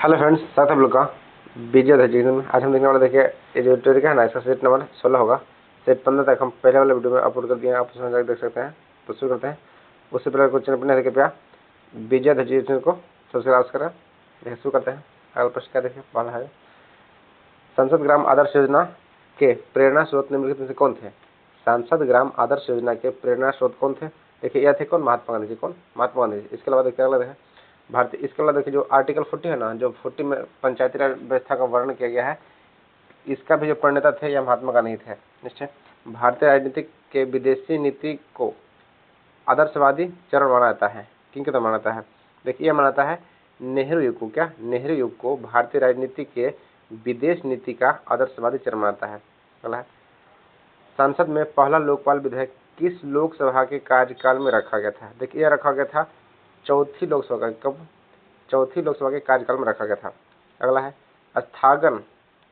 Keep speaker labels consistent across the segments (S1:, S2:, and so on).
S1: Hello friends, स्वागत है आप लोग का बीजे एजुकेशन में। आज हम देखने वाले देखिए ये जो ट्यूटोरियल है ना, इसका सेट नंबर 16 होगा। सेट 15 तक हम पहले वाले वीडियो में अपलोड कर दिए हैं, आप उसमें जाकर देख सकते हैं। तो शुरू करते हैं। उससे पहले कुछ चैनल पर कृपया बीजे एजुकेशन को सब्सक्राइब करें। देखिए शुरू करते हैं। अगला प्रश्न क्या देखिए पहला है, संसद ग्राम आदर्श योजना के प्रेरणा स्रोत निम्नलिखित में से कौन थे? सांसद ग्राम आदर्श योजना के प्रेरणा स्रोत कौन थे? देखिए यह थे कौन? महात्मा गांधी जी। कौन? महात्मा गांधी जी। इसके अलावा देखिए अगला देखिए भारतीय, इसके अलावा देखिए जो आर्टिकल 40 है ना, जो 40 में पंचायती राज व्यवस्था का वर्णन किया गया है, इसका भी जो प्रणेता थे यह महात्मा गांधी थे निश्चय। भारतीय राजनीति के विदेशी नीति को आदर्शवादी चरण माना जाता है। किन के तो माना जाता है? देखिए यह माना जाता है नेहरू युग को। क्या? नेहरू युग को भारतीय राजनीति के विदेश नीति का आदर्शवादी चरण माना जाता है। अगला है, संसद में पहला लोकपाल विधेयक किस लोकसभा के कार्यकाल में रखा गया था? देखिए यह रखा गया था चौथी लोकसभा का। कब? चौथी लोकसभा के कार्यकाल में रखा गया था। अगला है,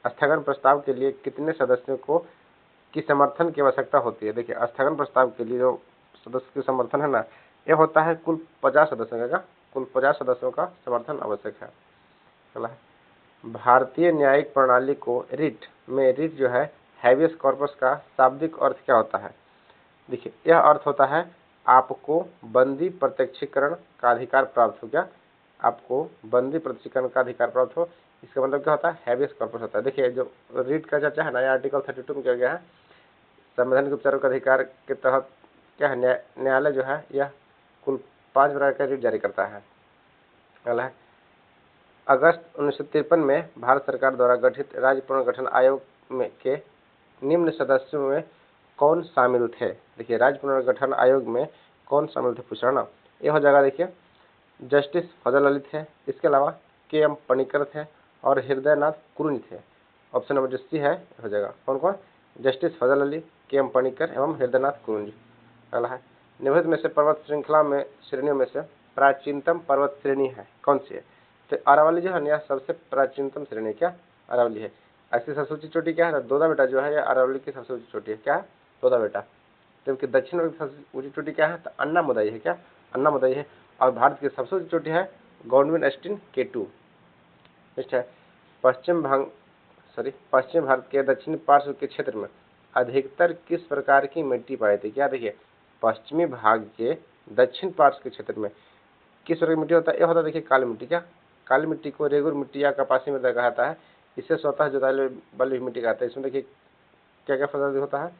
S1: स्थगन प्रस्ताव के लिए कितने सदस्यों को की समर्थन की आवश्यकता होती है? देखिए स्थगन प्रस्ताव के लिए जो सदस्य की समर्थन है ना, यह होता है कुल 50 सदस्यों का। कुल 50 सदस्यों का समर्थन आवश्यक है। अगला है, भारतीय न्यायिक प्रणाली को रिट में, रिट जो है हैबियस कॉर्पस का शाब्दिक अर्थ क्या होता है? देखिए यह अर्थ होता है आपको बंदी प्रत्यक्षीकरण का अधिकार प्राप्त हो। क्या? आपको बंदी प्रत्यक्षीकरण का अधिकार प्राप्त हो। इसका मतलब क्या होता है? हैबियस कॉर्पस होता है। देखिए जो रीट का चर्चा है ना, यह आर्टिकल 32 में किया गया है। संवैधानिक उपचारों के अधिकार के तहत क्या है, न्यायालय जो है यह कुल 5 प्रकार का रीट जारी करता है। अगला है, अगस्त 1953 में भारत सरकार द्वारा गठित राज्य पुनर्गठन आयोग में के निम्न सदस्यों में कौन शामिल थे? देखिए राज्य पुनर्गठन आयोग में कौन शामिल थे पूछ रहा ना। यह हो जाएगा देखिए जस्टिस फजल अली थे, इसके अलावा के.एम. पनिकर थे और हृदयनाथ कुरुंज थे। ऑप्शन नंबर जो सी है हो जाएगा। कौन कौन? जस्टिस फजल अली, के.एम. पनिकर एवं हृदयनाथ कुरुंज। अगला है, निम्नलिखित में से पर्वत श्रृंखला में श्रेणियों में से प्राचीनतम पर्वत श्रेणी है कौन सी है? तो अरावली जो है यह सबसे प्राचीनतम श्रेणी क्या? अरावली है। ऐसी सबसे ऊंची चोटी क्या है? दोदा बेटा जो है यह अरावली की सबसे ऊंची चोटी है। क्या है? दोदा बेटा। जबकि दक्षिण में सबसे ऊंची चोटी क्या है? तो अन्ना मुदाई है। क्या? अन्ना मुदाई है। और भारत की सबसे ऊंची चोटी है गॉडविन एस्टीन K2। नेक्स्ट है, पश्चिम भारत के दक्षिणी पार्श्व के क्षेत्र में अधिकतर किस प्रकार की मिट्टी पाई जाती है? क्या? देखिए पश्चिमी भाग के दक्षिण पार्श्व के क्षेत्र में किस प्रकार की मिट्टी होता है? यह होता है देखिए काली मिट्टी। क्या? काली मिट्टी को रेगुर मिट्टी या कपासी मृदा कहा जाता है। इसे स्वतः जुताई वाली मिट्टी कहते हैं। इसमें देखिए क्या क्या फसल होता है?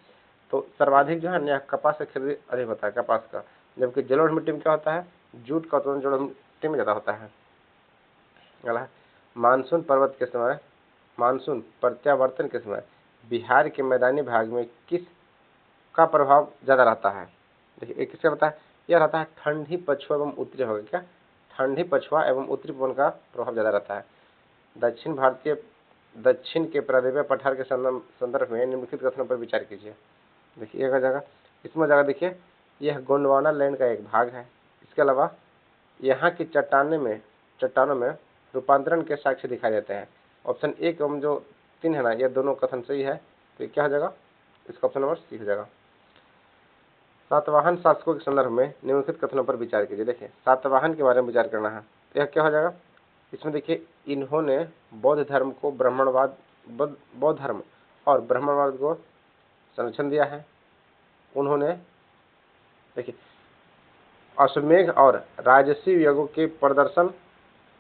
S1: तो सर्वाधिक जो है ना कपास का खेती अधिक होता है, कपास का। जबकि जलोढ़ मिट्टी में क्या होता है? जूट का उत्पादन जलोढ़ मिट्टी में ज़्यादा होता है। अगला है, मानसून पर्वत के समय, मानसून प्रत्यावर्तन के समय बिहार के मैदानी भाग में किस का प्रभाव ज़्यादा रहता है? देखिए किसका रहता है? यह रहता है ठंडी पछुआ एवं उत्तरी होगा। क्या? ठंडी पछुआ एवं उत्तरी पवन का प्रभाव ज़्यादा रहता है। दक्षिण के प्रादेशिक पठार के संदर्भ में निम्नलिखित कथनों पर विचार कीजिए। देखिए एक जगह इसमें जगह देखिए यह गोंडवाना लैंड का एक भाग है। इसके अलावा यहाँ की चट्टानों में रूपांतरण के साक्ष्य दिखाई देते हैं। ऑप्शन 1 एवं जो 3 है ना, ये दोनों कथन सही है। तो क्या हो जाएगा? इसका ऑप्शन नंबर सी हो जाएगा। सातवाहन शासकों के संदर्भ में निम्नलिखित कथनों पर विचार कीजिए। देखिए सातवाहन के बारे में विचार करना है। यह क्या हो जाएगा? इसमें देखिए इन्होंने बौद्ध धर्म और ब्राह्मणवाद को संरक्षण दिया है। उन्होंने देखिए अश्वमेघ और राजसी यज्ञों के प्रदर्शन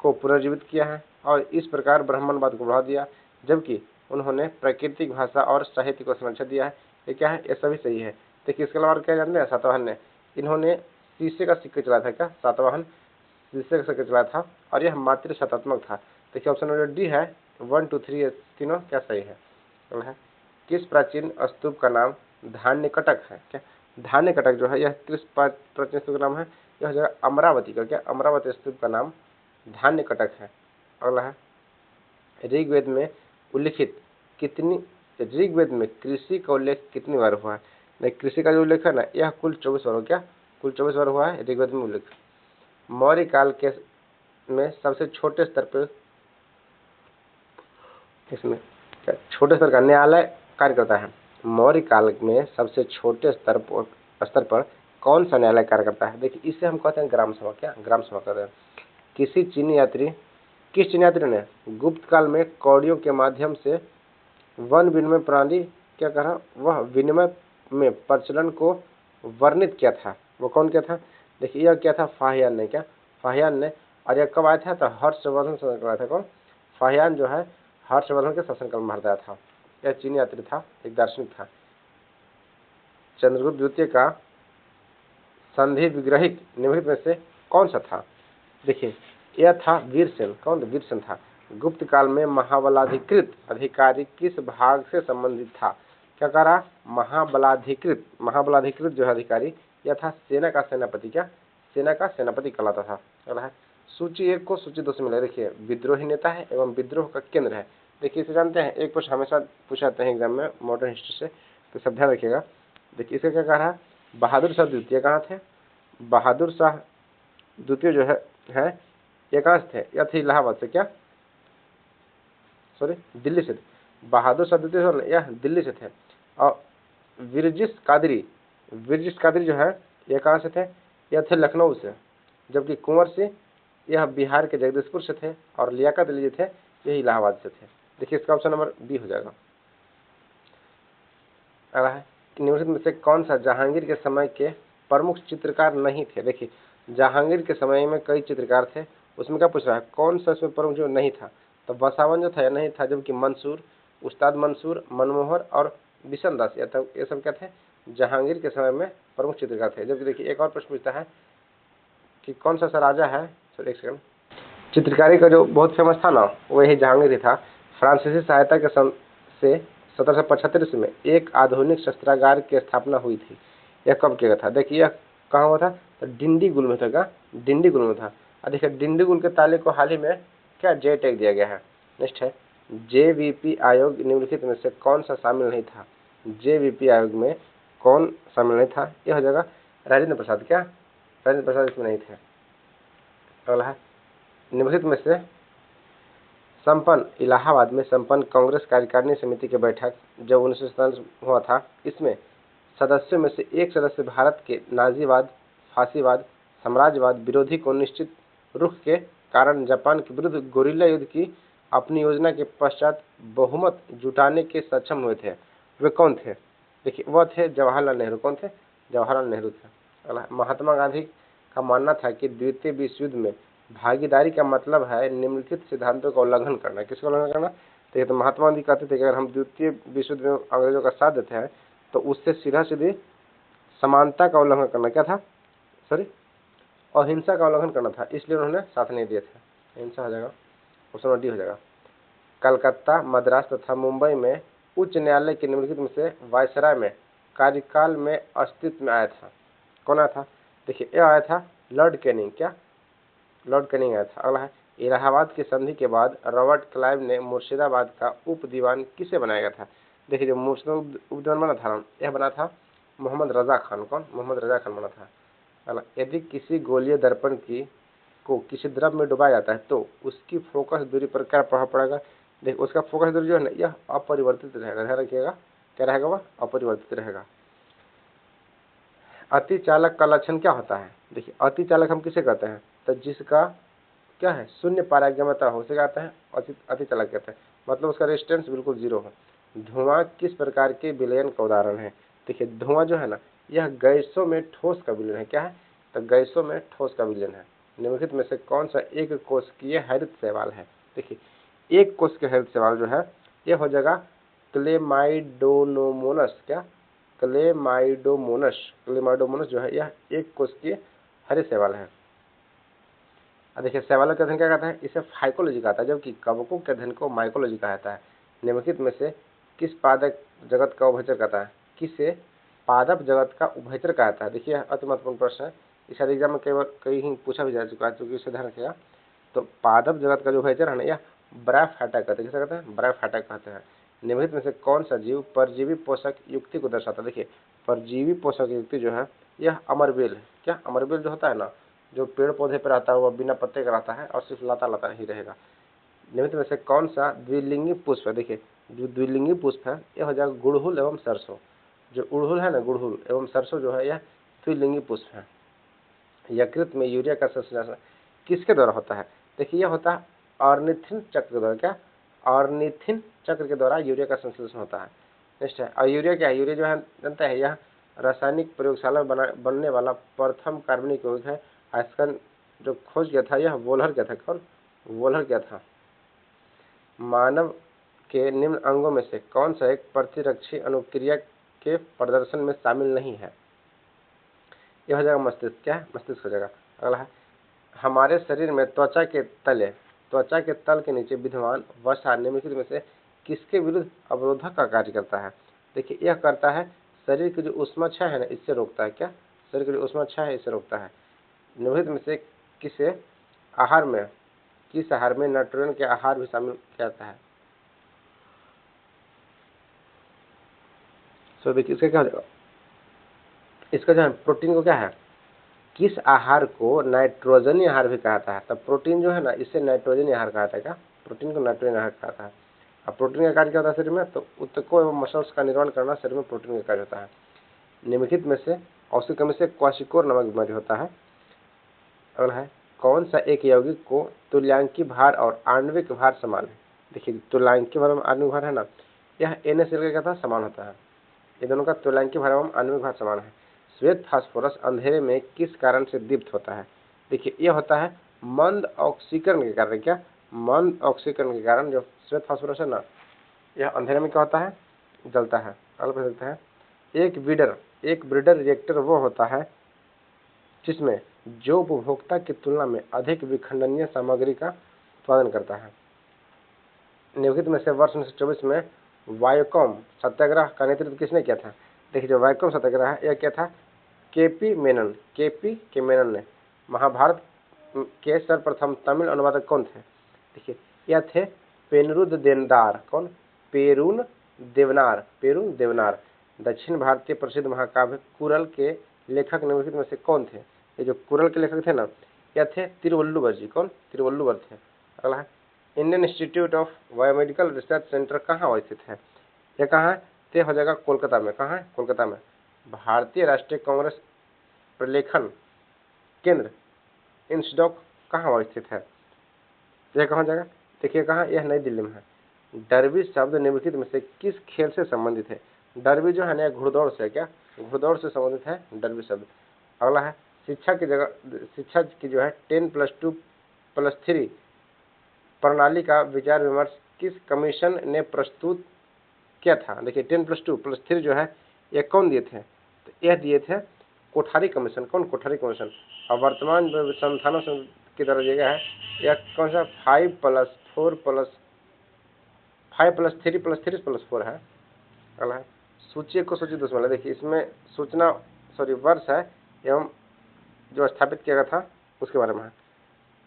S1: को पुनर्जीवित किया है और इस प्रकार ब्राह्मणवाद को बढ़ा दिया। जबकि उन्होंने प्राकृतिक भाषा और साहित्य को संरक्षण दिया है। ये क्या है? ये सभी सही है। देखिए इसके अलावा क्या जानते हैं? सातवाहन ने इन्होंने शीशे का सिक्का चलाया था। क्या? सातवाहन शीशे का सिक्का चलाया था और यह मातृ शतात्मक था। देखिए ऑप्शन नंबर डी है 1 2 3 तीनों क्या सही है? किस प्राचीन स्तूप का नाम धान्यकटक है? क्या? धान्यकटक जो है यह किस प्राचीन स्तूप का नाम है? यह जो है अमरावती का। क्या? अमरावती स्तूप का नाम धान्यकटक है। अगला है, ऋग्वेद में कृषि का उल्लेख कितनी बार हुआ है? नहीं, कृषि का जो उल्लेख है ना यह कुल 24 बार हो। क्या? कुल 24 बार हुआ है ऋग्वेद में उल्लेख। मौर्य काल के में सबसे छोटे स्तर पर इसमें क्या छोटे स्तर का न्यायालय कार्य करता है? मौर्य काल में सबसे छोटे स्तर पर कौन सा न्यायालय कार्य करता है? देखिए इसे हम कहते हैं ग्राम सभा। क्या? ग्राम सभा कहते हैं। किसी चीनी यात्री किस चीन यात्री ने गुप्त काल में कौड़ियों के माध्यम से वन विनिमय प्रणाली क्या करा, वह विनिमय में प्रचलन को वर्णित किया था? वो कौन किया था? देखिए यह क्या था, फाहियान ने। क्या फाहियान ने? और यह कब आया था? तो हर्षवर्धन शासन कराया था। कौन? फाहियान जो है हर्षवर्धन के शासनकाल में भारत आया था। यह चीनी यात्री था, एक दार्शनिक था। चंद्रगुप्त द्वितीय का संधि विग्रहिक निम्नलिखित में से कौन सा था? देखिए यह था वीरसेन। कौन? वीरसेन था। गुप्त काल में महाबलाधिकृत अधिकारी किस भाग से संबंधित था? क्या करा? महाबलाधिकृत। महाबलाधिकृत जो है अधिकारी, यह था सेना का सेनापति। क्या? सेना का सेनापति कहलाता था। अगला है सूची 1 को सूची 2 से मिला। देखिए विद्रोही नेता है एवं विद्रोह का केंद्र है। देखिए इसे जानते हैं, एक प्रश्न हमेशा पूछा जाता है एग्जाम में मॉडर्न हिस्ट्री से, तो सब ध्यान रखिएगा। देखिए इसका क्या कह रहा है? बहादुर शाह द्वितीय कहाँ थे? बहादुर शाह द्वितीय जो है ये कहाँ से थे? यह थे इलाहाबाद से। क्या? सॉरी, दिल्ली से। बहादुर शाह द्वितीय यह दिल्ली से थे। और विरजिस कादरी, विरजिस कादरी जो है यह कहाँ से थे? यह थे लखनऊ से। जबकि कुंवर सिंह यह बिहार के जगदीशपुर से थे और लियाकत अली जो थे यह इलाहाबाद से थे। देखिए इसका ऑप्शन नंबर बी हो जाएगा। अगला है निम्नलिखित में से कौन सा जहांगीर के समय के प्रमुख चित्रकार नहीं थे? देखिए जहांगीर के समय में कई चित्रकार थे, उसमें क्या पूछ रहा है? कौन सा इसमें प्रमुख जो नहीं था? तो बसावन जो था यह नहीं था, जबकि मंसूर, उस्ताद मंसूर, मनमोहर और बिशन दास ये सब क्या थे? जहांगीर के समय में प्रमुख चित्रकार थे। जबकि देखिए एक और प्रश्न पूछता है कि कौन सा राजा है, सॉरी एक सेकंड, चित्रकारी का जो बहुत फेमस था ना, वो यही जहांगीर ही था। फ्रांसीसी सहायता के से 1775 ईस्वी में एक आधुनिक शस्त्रागार की स्थापना हुई थी। यह कब किया गया था? देखिए यह कहाँ हुआ था? तो डिंडीगुल में था। क्या? डिंडीगुल में था। और देखिए डिंडीगुल के ताले को हाल ही में क्या जे टैग दिया गया है। नेक्स्ट है जेवीपी आयोग निम्नलिखित में से कौन सा शामिल नहीं था? जेवीपी आयोग में कौन शामिल नहीं था? यह हो जाएगा राजेंद्र प्रसाद। क्या? राजेंद्र प्रसाद इसमें नहीं थे। अगला है निम्नलिखित में से संपन्न इलाहाबाद में संपन्न कांग्रेस कार्यकारिणी समिति की बैठक जब 1947 हुआ था, इसमें सदस्यों में से एक सदस्य भारत के नाजीवाद, फासीवाद, साम्राज्यवाद विरोधी को निश्चित रुख के कारण जापान के विरुद्ध गोरिल्ला युद्ध की अपनी योजना के पश्चात बहुमत जुटाने के सक्षम हुए थे। वे कौन थे? देखिए वह थे जवाहरलाल नेहरू। कौन थे? जवाहरलाल नेहरू थे। अगला महात्मा गांधी का मानना था कि द्वितीय विश्व युद्ध में भागीदारी का मतलब है निम्नलिखित सिद्धांतों का उल्लंघन करना। किसका उल्लंघन करना? तो महात्मा गांधी कहते थे कि अगर हम द्वितीय विश्व युद्ध में अंग्रेजों का साथ देते हैं तो उससे सीधा सीधी समानता का उल्लंघन करना। क्या था? सॉरी, अहिंसा का उल्लंघन करना था, इसलिए उन्होंने साथ नहीं दिए थे। अहिंसा हो जाएगा, ऑप्शन डी हो जाएगा। कलकत्ता, मद्रास तथा मुंबई में उच्च न्यायालय के निम्नलिखित में से वायसराय में कार्यकाल में अस्तित्व में आया था। कौन आया था? देखिए यह आया था लॉर्ड कैनिंग। क्या? लॉर्ड कैनिंग आया था। अगला है इलाहाबाद की संधि के बाद रॉबर्ट क्लाइव ने मुर्शिदाबाद का उप दीवान किसे बनाया गया था? देखिए जो मुर्शिदाबाद उप दीवान बना था यह बना था मोहम्मद रजा खान। कौन? मोहम्मद रजा खान बना था। अगला यदि किसी गोलीय दर्पण को किसी द्रव में डुबाया जाता है तो उसकी फोकस दूरी पर क्या प्रभाव पड़ेगा? देखिए उसका फोकस दूरी जो है ना यह अपरिवर्तित रहेगा। ध्यान रखिएगा, क्या रहेगा? वह अपरिवर्तित रहेगा। अति चालक का लक्षण क्या होता है? देखिए अति चालक हम किसे कहते हैं? तो जिसका क्या है शून्य पारगम्यता हो, उसे कहते हैं अति चालक कहते हैं, मतलब उसका रेजिस्टेंस बिल्कुल जीरो हो। धुआं किस प्रकार के विलयन का उदाहरण है? देखिए धुआं जो है ना यह गैसों में ठोस का विलयन है। क्या है? तो गैसों में ठोस का विलयन है। निम्नलिखित में से कौन सा एक कोशिकीय हरित शैवाल है? देखिए एक कोशिकीय हरित शैवाल जो है यह हो जाएगा क्लेमाइडोनोमोनस। क्या? क्लेमाइडोमोनस। क्लेमाइडोमोनस जो है यह एक कोशिकीय हरित शैवाल है। देखिए शैवालों के अध्ययन क्या कहता है? इसे फाइकोलॉजी कहता है, जबकि कवकों के अध्ययन को माइकोलॉजी कहा जाता है। निम्नलिखित में से किस पादप जगत का उभयचर कहता है? किसे पादप जगत का उभयचर कहा जाता है? देखिए अति महत्वपूर्ण प्रश्न है, इस एग्जाम में कई ही पूछा भी जा चुका है, क्योंकि इसे ध्यान रखिएगा। तो पादप जगत का जो उभयचर है ना यह ब्रायोफाइटा कहते हैं। किसे कहते हैं? ब्रायोफाइटा कहते हैं। निम्नलिखित में से कौन सा जीव परजीवी पोषक युक्ति को दर्शाता है? देखिए परजीवी पोषक युक्ति जो है यह अमरबेल है। क्या? अमरबेल जो होता है ना, जो पेड़ पौधे पर रहता है वह बिना पत्ते का रहता है और सिर्फ लता लता ही रहेगा। निम्नलिखित में से कौन सा द्विलिंगी पुष्प है? देखिए जो द्विलिंगी पुष्प है यह हो जाएगा गुड़हुल एवं सरसों। जो उड़हुल है ना, गुड़हुल एवं सरसों जो है यह द्विलिंगी पुष्प है। यकृत में यूरिया का संश्लेषण किसके द्वारा होता है? देखिए यह होता है ऑर्निथिन चक्र के द्वारा, क्या ऑर्निथिन चक्र के द्वारा यूरिया का संश्लेषण होता है। नेक्स्ट है, और यूरिया क्या है, यूरिया जो है जानता है, यह रासायनिक प्रयोगशाला बनने वाला प्रथम कार्बनिक यौगिक है। इसका जो खोज किया था यह वोल्हर किया था। कौन? वोल्हर किया था। मानव के निम्न अंगों में से कौन सा एक प्रतिरक्षी अनुक्रिया के प्रदर्शन में शामिल नहीं है? यह हो जाएगा मस्तिष्क। क्या है? मस्तिष्क हो जाएगा। अगला है, हमारे शरीर में त्वचा के तल के नीचे विद्यमान वसा निम्नलिखित में से किसके विरुद्ध अवरोधक का कार्य करता है? देखिए, यह करता है शरीर की जो ऊष्माक्षय है ना, इससे रोकता है। क्या? शरीर की जो ऊष्माक्षय है इससे रोकता है। निम्नलिखित में से किस आहार में नाइट्रोजन के आहार भी शामिल किया जाता है? सो देखिए, इसका क्या हो जाएगा, इसका जो है प्रोटीन को क्या है, किस आहार को नाइट्रोजनी आहार भी कहा जाता है? तब प्रोटीन जो है ना, इससे नाइट्रोजनी आहार कहा जाता है। क्या? प्रोटीन को नाइट्रोजन आहार कहा जाता है। अब प्रोटीन का कार्य क्या होता है शरीर में? तो ऊतकों एवं मसल्स का निर्माण करना शरीर में प्रोटीन का कार्य होता है। निम्नलिखित में से औषधि कमी से क्वाशिकोर नामक बीमारी होता है। अगला है, कौन सा एक यौगिक को तुल्यांकी भार और आणविक भार समान है? देखिए, तुल्यांकी भार और आणविक भार है ना, यह NaCl का समान होता है। ये दोनों का तुल्यांकी भार एवं आणविक भार समान है। श्वेत फास्फोरस अंधेरे में किस कारण से दीप्त होता है? देखिए, यह होता है मंद ऑक्सीकरण के कारण। क्या? मंद ऑक्सीकरण के कारण जो श्वेत फास्फोरस है ना, यह अंधेरे में क्या होता है, जलता है। अगला प्रश्न देखते हैं, एक ब्रीडर रिएक्टर वो होता है जिसमें जो उपभोक्ता की तुलना में अधिक विखंडनीय सामग्री का उत्पादन करता है। निम्नलिखित में से वर्ष 1924 में वायोकॉम सत्याग्रह का नेतृत्व किसने किया था? देखिए, जो वायोकॉम सत्याग्रह है यह क्या था, केपी के मेनन ने। महाभारत के सर्वप्रथम तमिल अनुवादक कौन थे? देखिए, यह थे पेरुन देवनार। कौन? पेरुन देवनार। दक्षिण भारतीय प्रसिद्ध महाकाव्य कुरल के लेखक निम्नलिखित में से कौन थे? ये जो कुरल के लेखक थे ना, यह थे तिरुवल्लुवर जी। कौन? तिरुवल्लुवर थे। अगला है, Indian institute of biomedical research centre कहाँ अवस्थित है? यह कहाँ है? तो हो जाएगा कोलकाता में। कहाँ है? कोलकाता में। भारतीय राष्ट्रीय कांग्रेस प्रलेखन केंद्र इंस्डॉक कहाँ अवस्थित है? यह कहाँ जाएगा? देखिए, कहाँ? यह नई दिल्ली में है। डर्बी शब्द निम्नलिखित में से किस खेल से संबंधित है? डर्बी जो है ना, घुड़दौड़ से। क्या? घुड़दौड़ से संबंधित है डर्बी शब्द। अगला है, शिक्षा की जो है 10+2+3 प्रणाली का विचार विमर्श किस कमीशन ने प्रस्तुत किया था? देखिए, 10+2+3 जो है यह कौन दिए थे? तो यह दिए थे कोठारी कमीशन। कौन? कोठारी कमीशन। और वर्तमान संस्थानों की तरह दिया गया है यह कौन सा 5+3+3+4 है। अगला है, सूची को सूची दुश्मन है। देखिए, इसमें वर्ष है एवं जो स्थापित किया गया था उसके बारे में है।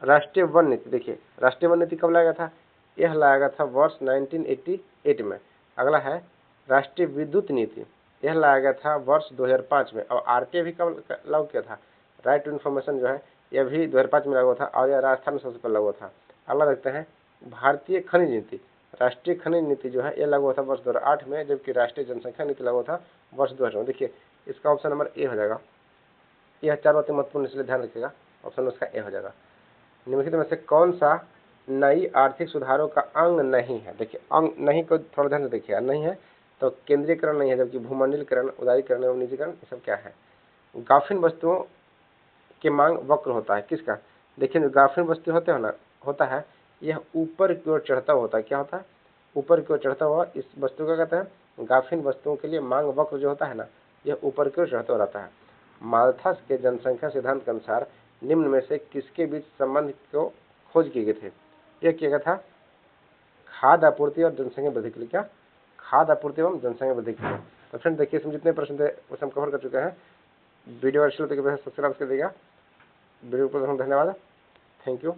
S1: राष्ट्रीय वन नीति। देखिए, राष्ट्रीय वन नीति कब लाया गया था? यह लाया गया था वर्ष 1988 में। अगला है, राष्ट्रीय विद्युत नीति। यह लाया गया था वर्ष 2005 में। और RTA भी कब लागू किया था? राइट टू इन्फॉर्मेशन जो है यह भी 2005 में लागू हुआ था और यह राजस्थान में सबसे पहले लागू हुआ था। अगला देखते हैं, भारतीय खनिज नीति। राष्ट्रीय खनिज नीति जो है यह लागू हुआ था वर्ष 2008 में, जबकि राष्ट्रीय जनसंख्या नीति लागू हुआ था वर्ष 2008 में। देखिए, इसका ऑप्शन नंबर ए हो जाएगा। यह 4 बातें महत्वपूर्ण, इसलिए ध्यान रखिएगा। ऑप्शन उसका ए हो जाएगा। निम्नलिखित में से कौन सा नई आर्थिक सुधारों का अंग नहीं है? देखिए, अंग नहीं को थोड़ा ध्यान से देखिएगा। नहीं है तो केंद्रीयकरण नहीं है, जबकि भूमंडलीकरण, उदारीकरण एवं निजीकरण ये सब क्या है? गाफिन वस्तुओं के मांग वक्र होता है। किसका? देखिए, जो गाफिन वस्तु होता है यह ऊपर की ओर चढ़ता होता है। क्या होता है? ऊपर की ओर चढ़ता हुआ। इस वस्तु का कहते हैं गाफिन वस्तुओं के लिए मांग वक्र जो होता है ना, यह ऊपर की ओर चढ़ता रहता है। माल्थस के जनसंख्या सिद्धांत के अनुसार निम्न में से किसके बीच संबंध को खोज किए गए थे? यह किया गया था खाद्य आपूर्ति और जनसंख्या वृद्धि के लिए। क्या? खाद्य आपूर्ति एवं जनसंख्या वृद्धि के लिए। तो फ्रेंड देखिए, इसमें जितने प्रश्न थे उसे हम कवर कर चुके हैं। वीडियो अच्छी लगी तो सब्सक्राइब कर दीजिएगा। वीडियो को धन्यवाद। Thank you.